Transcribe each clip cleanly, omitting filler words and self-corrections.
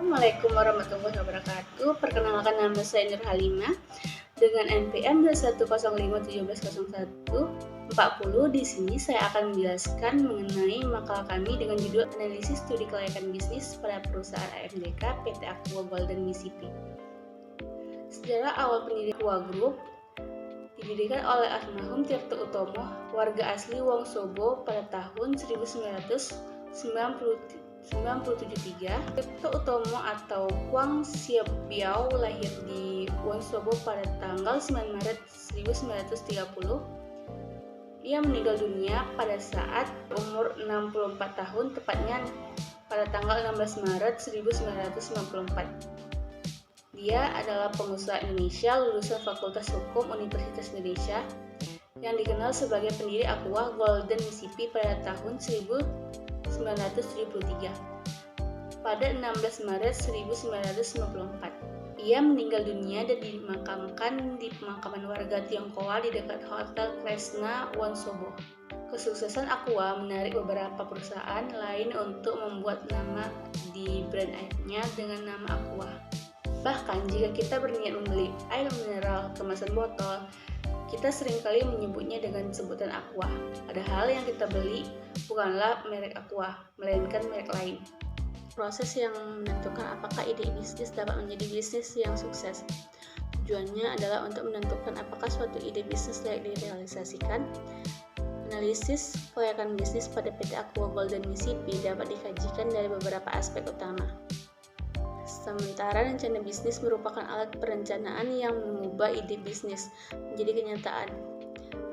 Assalamualaikum warahmatullahi wabarakatuh. Perkenalkan, nama saya Nur Halimah dengan NPM 2105170140. Di sini saya akan menjelaskan mengenai makalah kami dengan judul Analisis Studi Kelayakan Bisnis pada Perusahaan AMDK PT Aqua Golden Mississippi. Sejarah awal pendirian Aqua Group didirikan oleh almarhum Tirto Utomo, warga asli Wonosobo pada tahun 1997. Tirto Utomo atau Kwang Siap Biao lahir di Wonosobo pada tanggal 9 Maret 1930. Ia meninggal dunia pada saat umur 64 tahun, tepatnya pada tanggal 16 Maret 1994. Dia adalah pengusaha Indonesia lulusan Fakultas Hukum Universitas Indonesia yang dikenal sebagai pendiri Aqua Golden Mississippi pada tahun 1973. Pada 16 Maret 1994, ia meninggal dunia dan dimakamkan di pemakaman warga Tionghoa di dekat Hotel Kresna, Wonosobo. Kesuksesan Aqua menarik beberapa perusahaan lain untuk membuat nama di brand airnya dengan nama Aqua. Bahkan jika kita berniat membeli air mineral kemasan botol, kita seringkali menyebutnya dengan sebutan Aqua. Padahal yang kita beli bukanlah merek Aqua, melainkan merek lain. Proses yang menentukan apakah ide bisnis dapat menjadi bisnis yang sukses. Tujuannya adalah untuk menentukan apakah suatu ide bisnis layak direalisasikan. Analisis kelayakan bisnis pada PT Aqua Golden Mississippi dapat dikajikan dari beberapa aspek utama. Sementara rencana bisnis merupakan alat perencanaan yang mengubah ide bisnis menjadi kenyataan.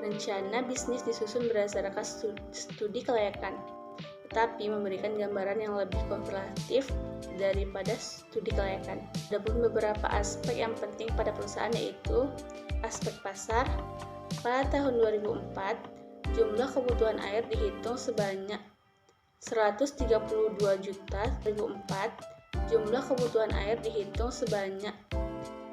Rencana bisnis disusun berdasarkan studi kelayakan, tetapi memberikan gambaran yang lebih komparatif daripada studi kelayakan. Ada pun beberapa aspek yang penting pada perusahaan, yaitu aspek pasar. Pada tahun 2004, jumlah kebutuhan air dihitung sebanyak 132 juta. 2004, jumlah kebutuhan air dihitung sebanyak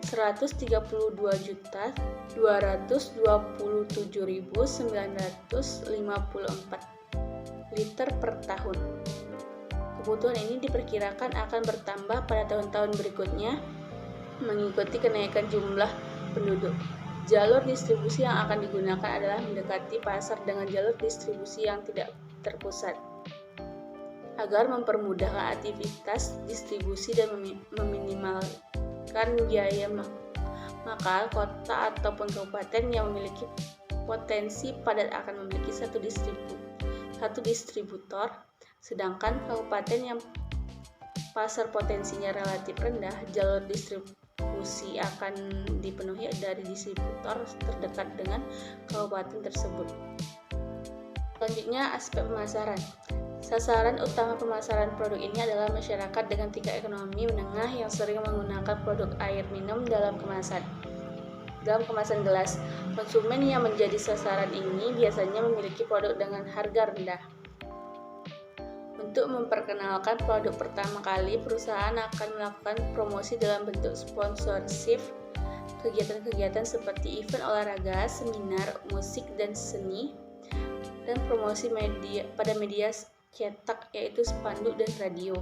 132.227.954 liter per tahun. Kebutuhan ini diperkirakan akan bertambah pada tahun-tahun berikutnya mengikuti kenaikan jumlah penduduk. Jalur distribusi yang akan digunakan adalah mendekati pasar dengan jalur distribusi yang tidak terpusat. Agar mempermudahkan aktivitas distribusi dan meminimalkan biaya, maka kota ataupun kabupaten yang memiliki potensi padat akan memiliki satu distributor, sedangkan kabupaten yang pasar potensinya relatif rendah, jalur distribusi akan dipenuhi dari distributor terdekat dengan kabupaten tersebut. Selanjutnya, aspek pemasaran. Sasaran utama pemasaran produk ini adalah masyarakat dengan tingkat ekonomi menengah yang sering menggunakan produk air minum dalam kemasan gelas. Konsumen yang menjadi sasaran ini biasanya memiliki produk dengan harga rendah. Untuk memperkenalkan produk pertama kali, perusahaan akan melakukan promosi dalam bentuk sponsorship, kegiatan-kegiatan seperti event olahraga, seminar, musik dan seni, dan promosi pada media cetak, yaitu spanduk dan radio.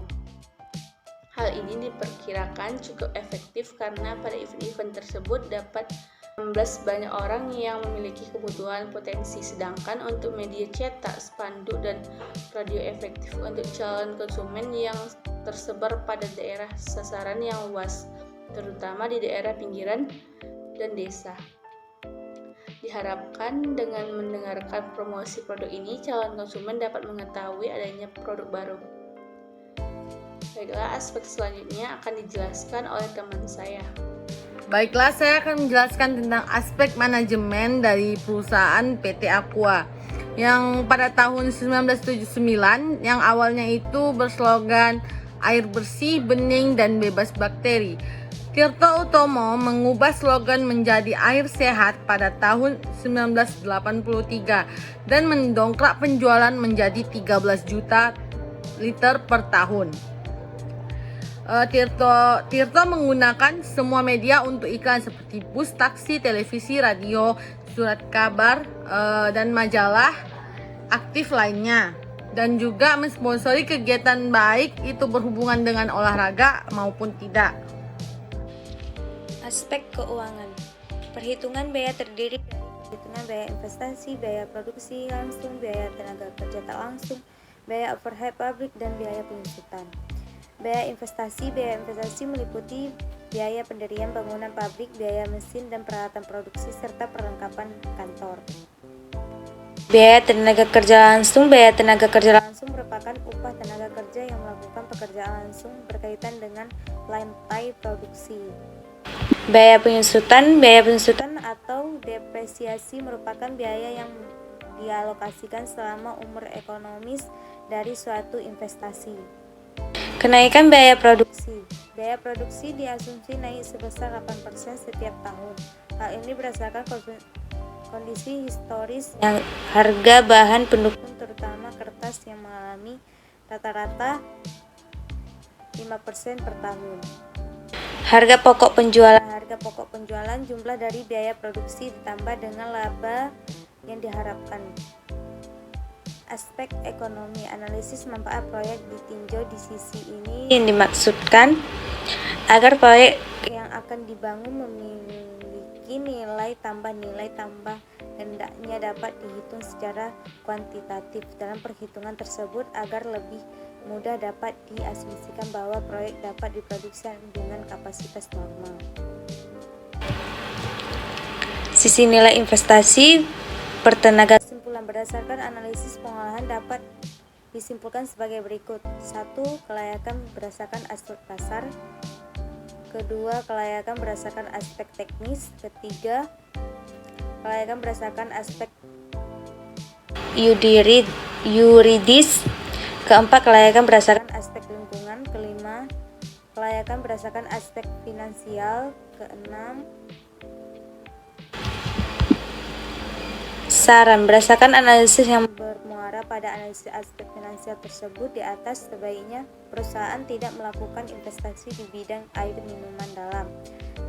Hal ini diperkirakan cukup efektif karena pada event-event tersebut dapat membelas banyak orang yang memiliki kebutuhan potensi, sedangkan untuk media cetak, spanduk, dan radio efektif untuk calon konsumen yang tersebar pada daerah sasaran yang luas, terutama di daerah pinggiran dan desa. Diharapkan dengan mendengarkan promosi produk ini, calon konsumen dapat mengetahui adanya produk baru. Baiklah, aspek selanjutnya akan dijelaskan oleh teman saya. Baiklah, saya akan menjelaskan tentang aspek manajemen dari perusahaan PT Aqua yang pada tahun 1979 yang awalnya itu berslogan air bersih, bening, dan bebas bakteri. Tirto Utomo mengubah slogan menjadi air sehat pada tahun 1983 dan mendongkrak penjualan menjadi 13 juta liter per tahun. Tirto menggunakan semua media untuk iklan seperti bus, taksi, televisi, radio, surat kabar, dan majalah aktif lainnya. dan juga mensponsori kegiatan baik itu berhubungan dengan olahraga maupun tidak. Aspek keuangan. Perhitungan biaya terdiri dari perhitungan biaya investasi, biaya produksi langsung, biaya tenaga kerja tak langsung, biaya overhead pabrik, dan biaya penyusutan. Biaya investasi meliputi biaya pendirian bangunan pabrik, biaya mesin dan peralatan produksi, serta perlengkapan kantor. Biaya tenaga kerja langsung merupakan upah tenaga kerja yang melakukan pekerjaan langsung berkaitan dengan lantai produksi. Biaya penyusutan atau depresiasi merupakan biaya yang dialokasikan selama umur ekonomis dari suatu investasi. Kenaikan biaya produksi. Biaya produksi diasumsi naik sebesar 8% setiap tahun. Hal ini berdasarkan kondisi historis yang harga bahan pendukung terutama kertas yang mengalami rata-rata 5% per tahun. Harga pokok penjualan jumlah dari biaya produksi ditambah dengan laba yang diharapkan. Aspek ekonomi. Analisis manfaat proyek ditinjau di sisi ini yang dimaksudkan agar proyek yang akan dibangun memiliki nilai tambah hendaknya dapat dihitung secara kuantitatif. Dalam perhitungan tersebut agar lebih mudah dapat diasumsikan bahwa proyek dapat diproduksi dengan kapasitas normal. Sisi nilai investasi pertenaga. Kesimpulan berdasarkan analisis pengolahan dapat disimpulkan sebagai berikut. 1. Kelayakan berdasarkan aspek pasar. 2. Kelayakan berdasarkan aspek teknis. 3. Kelayakan berdasarkan aspek yuridis. 4. Kelayakan berdasarkan aspek lingkungan. 5. Kelayakan berdasarkan aspek finansial. 6. Saran berdasarkan analisis yang bermuara pada analisis aspek finansial tersebut di atas, sebaiknya perusahaan tidak melakukan investasi di bidang air minuman dalam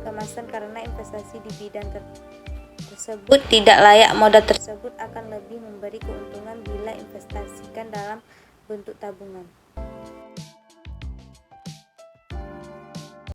kemasan karena investasi di bidang tersebut tidak layak. Modal tersebut akan lebih memberi keuntungan bila investasikan dalam bentuk tabungan.